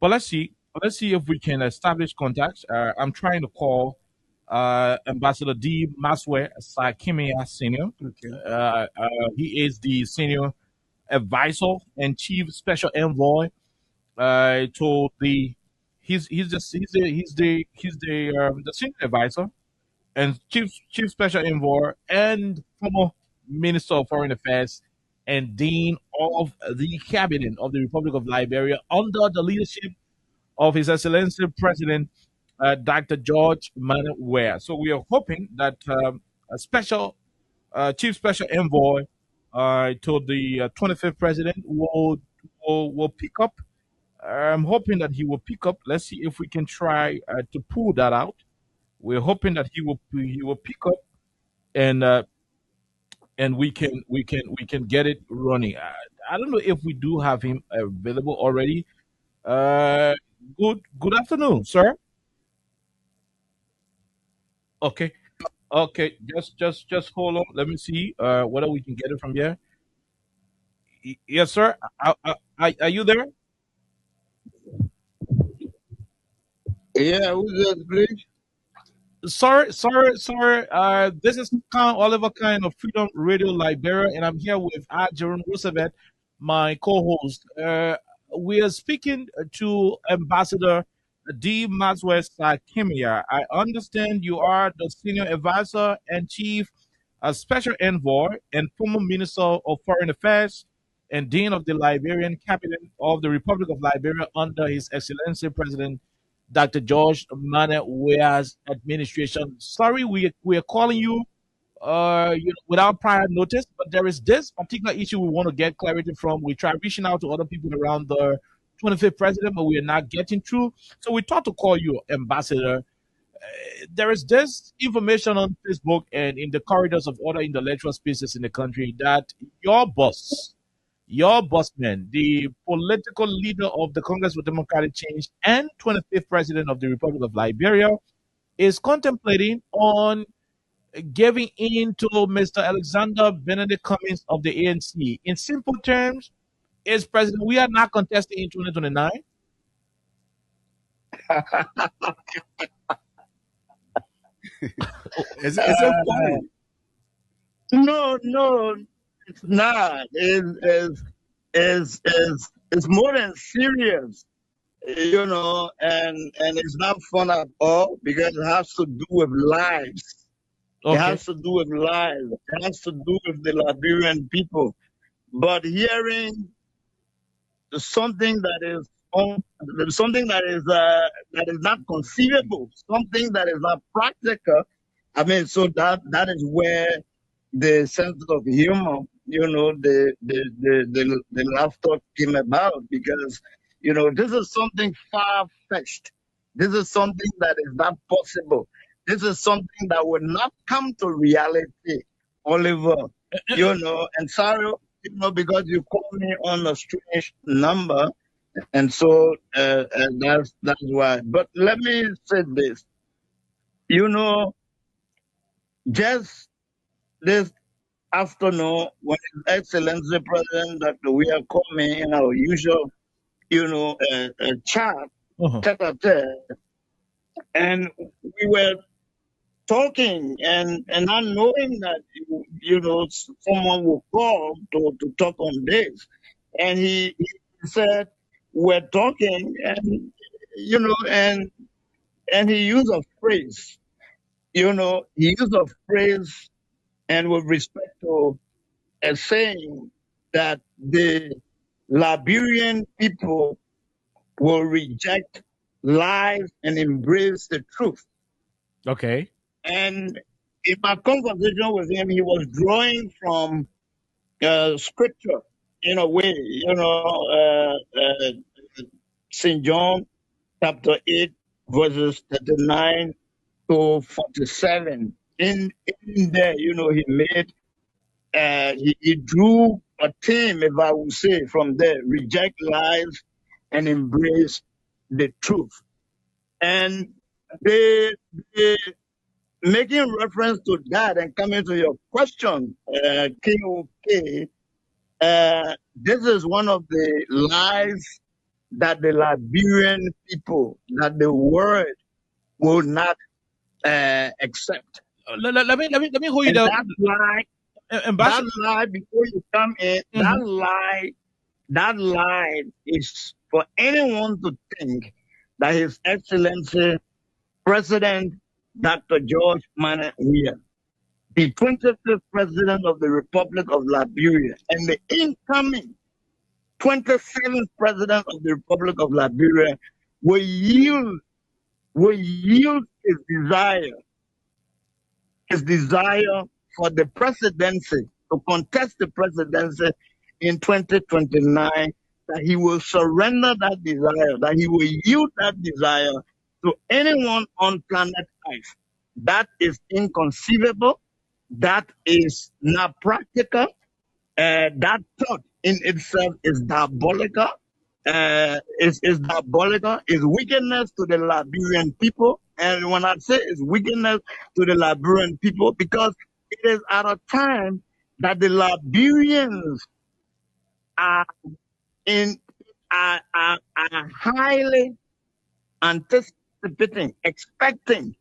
But let's see if we can establish contacts. I'm trying to call Ambassador D. Maswe KEMAYAH Senior. Okay. He is the senior advisor and chief special envoy to the the senior advisor and chief special envoy and former minister of foreign affairs and dean of the cabinet of the Republic of Liberia under the leadership of His Excellency President Dr. George Manneh Weah. So we are hoping that a special chief special envoy to the 25th president will pick up. I'm hoping that he will pick up. Let's see if we can try to pull that out. We're hoping that he will pick up and we can get it running. I don't know if we do have him available already. Uh, good afternoon, sir. Okay, okay. Just hold on. Let me see. Whether we can get it from here. Yes, sir. Are you there? Yeah, who's this, please? Sorry. This is Oliver Kind of Freedom Radio Liberia, and I'm here with Jerome Roosevelt, my co-host. We are speaking to Ambassador D. Maswes Kimia. I understand you are the senior advisor and chief special envoy and former minister of foreign affairs and dean of the Liberian cabinet of the Republic of Liberia under His Excellency President Dr. George Manneh Weah's administration. Sorry, we are calling you, without prior notice, but there is this particular issue we want to get clarity from. We try reaching out to other people around the 25th president, but we are not getting through. So we thought to call you, Ambassador. There is this information on Facebook and in the corridors of other intellectual spaces in the country that your boss man, the political leader of the Congress for Democratic Change and 25th president of the Republic of Liberia, is contemplating on giving in to Mr. Alexander Benedict Cummings of the ANC. In simple terms, is president, we are not contesting in 2029. Is it funny? No, it's not. It's more than serious, and it's not fun at all because it has to do with lives. It Okay. has to do with lives. It has to do with the Liberian people. But hearing something that is not conceivable, something that is not practical. I mean, so that is where the sense of humor, the laughter came about because this is something far fetched. This is something that is not possible. This is something that will not come to reality, Oliver. And sorry, because you called me on a strange number, and so that's why. But let me say this, just this afternoon, when His Excellency President Dr. Weah called me in our usual, chat, Uh-huh. tete-a-tete, and we were talking and not knowing that someone will call to talk on this, and he said we're talking, and he used a phrase, and with respect to saying that the Liberian people will reject lies and embrace the truth. Okay. And in my conversation with him, he was drawing from scripture in a way, St. John chapter 8, verses 39 to 47. In there, he made, he drew a theme, if I would say, from there: reject lies and embrace the truth. And they making reference to that and coming to your question, KOK, this is one of the lies that the Liberian people, that the world will not accept. Let me hold you And there, that Ambassador. lie, before you come in, Mhm. that lie is for anyone to think that His Excellency President Dr. George Manuel Weah, the 25th President of the Republic of Liberia, and the incoming 27th President of the Republic of Liberia will yield his desire for the presidency, to contest the presidency in 2029, that he will surrender that desire, that he will yield that desire to anyone on planet Earth. That is inconceivable. That is not practical. That thought in itself is diabolical. Is diabolical. Is wickedness to the Liberian people. And when I say it's wickedness to the Liberian people, because it is at a time that the Liberians are in are highly anticipating, expecting,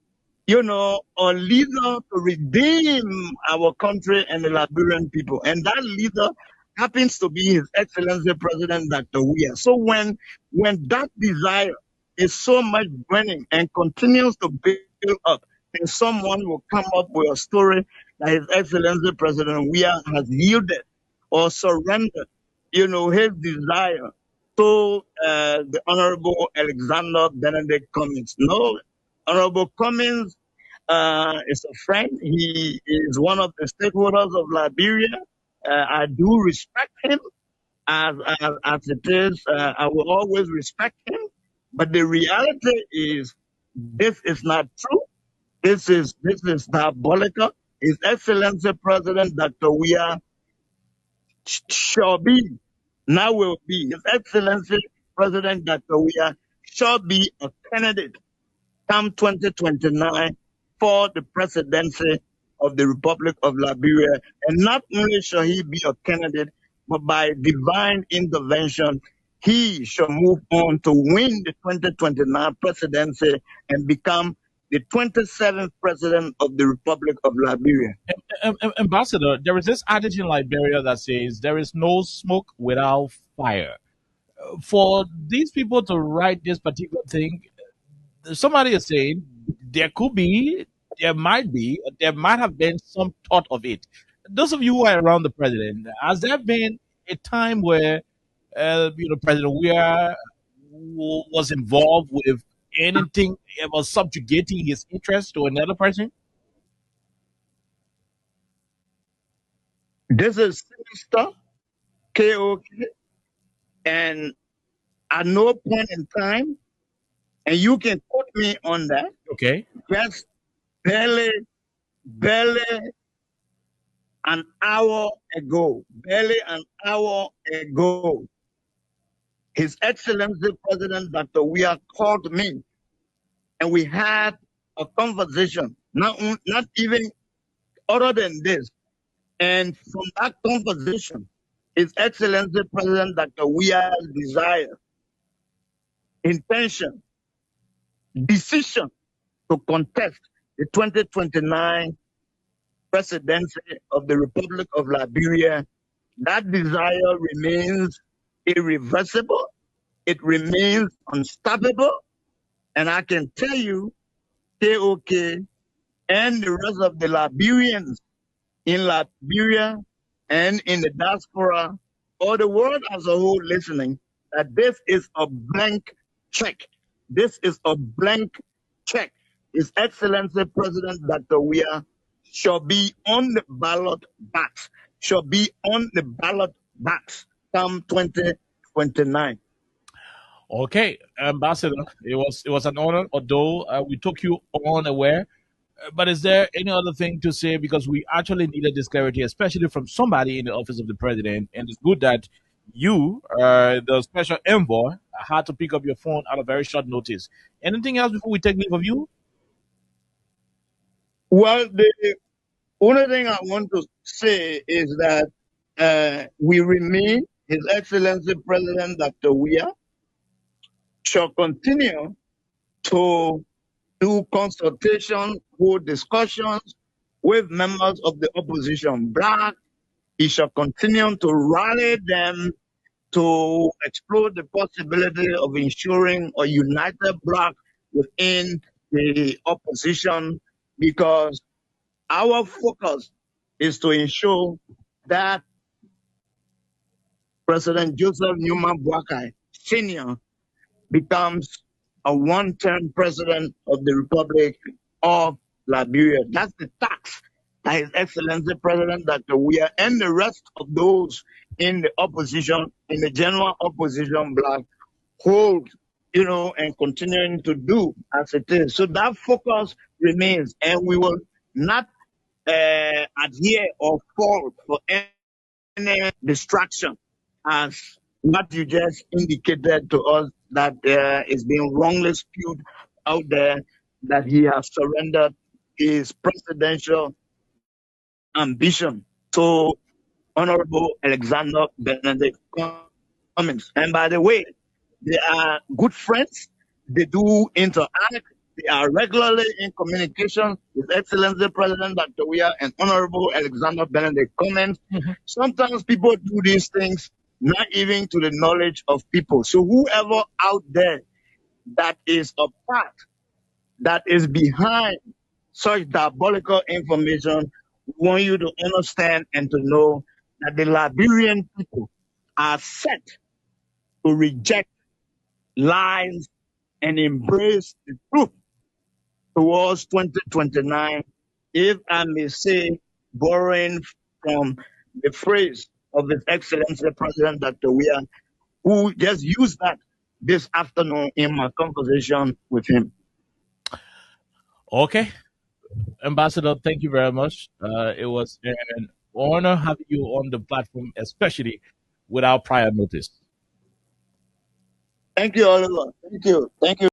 a leader to redeem our country and the Liberian people. And that leader happens to be His Excellency President Dr. Weah. So when that desire is so much burning and continues to build up, and someone will come up with a story that His Excellency President Weah has yielded or surrendered, his desire to the Honorable Alexander Benedict Cummings. No, Honorable Cummings is a friend. He is one of the stakeholders of Liberia. I do respect him as it is. I will always respect him. But the reality is, this is not true. This is diabolical. His Excellency President Dr. Weah shall be, now will be, His Excellency President Dr. Weah shall be a candidate come 2029 for the presidency of the Republic of Liberia. And not only shall he be a candidate, but by divine intervention, he shall move on to win the 2029 presidency and become the 27th president of the Republic of Liberia. Ambassador, there is this adage in Liberia that says there is no smoke without fire. For these people to write this particular thing, somebody is saying there could be, there might have been some thought of it. Those of you who are around the president, has there been a time where President Weah was involved with anything ever subjugating his interest to another person? This is sinister, KOK, and at no point in time, and you can quote me on that, Okay. just barely barely an hour ago, His Excellency President Dr. Weah called me, and we had a conversation, not even other than this. And from that conversation, His Excellency President Dr. Weah's desire, intention, decision to contest the 2029 presidency of the Republic of Liberia, that desire remains irreversible. It remains unstoppable. And I can tell you, KOK and the rest of the Liberians in Liberia and in the diaspora, or the world as a whole listening, that this is a blank check. This is a blank check. His Excellency President Dr. Weah shall be on the ballot box, come 2029. Okay, Ambassador, it was an honor, although we took you unaware. But is there any other thing to say? Because we actually needed this clarity, especially from somebody in the office of the president. And it's good that you, the special envoy, had to pick up your phone at a very short notice. Anything else before we take leave of you? Well, the only thing I want to say is that we remain His Excellency President Dr. Weah shall continue to do consultation, hold discussions with members of the opposition bloc. He shall continue to rally them to explore the possibility of ensuring a united bloc within the opposition, because our focus is to ensure that President Joseph Newman Boakai Sr. becomes a one-term president of the Republic of Liberia. That's the tax that His Excellency President Dr. Weah and the rest of those in the opposition, in the general opposition bloc, hold, and continuing to do as it is. So that focus remains, and we will not adhere or fall for any distraction, as what you just indicated to us, that is being wrongly spewed out there, that he has surrendered his presidential ambition to Honorable Alexander Benedict Cummings. And by the way, they are good friends. They do interact. They are regularly in communication with Excellency President Dr. Weah and Honorable Alexander Benedict Cummings. Mhm. Sometimes people do these things not even to the knowledge of people. So whoever out there that is a part, that is behind such diabolical information, we want you to understand and to know that the Liberian people are set to reject lies and embrace the truth towards 2029, if I may say, borrowing from the phrase of His Excellency President Dr. Weah, who just used that this afternoon in my conversation with him. Okay, Ambassador, thank you very much. It was an honor having you on the platform, especially without prior notice. Thank you, Oliver. Thank you. Thank you.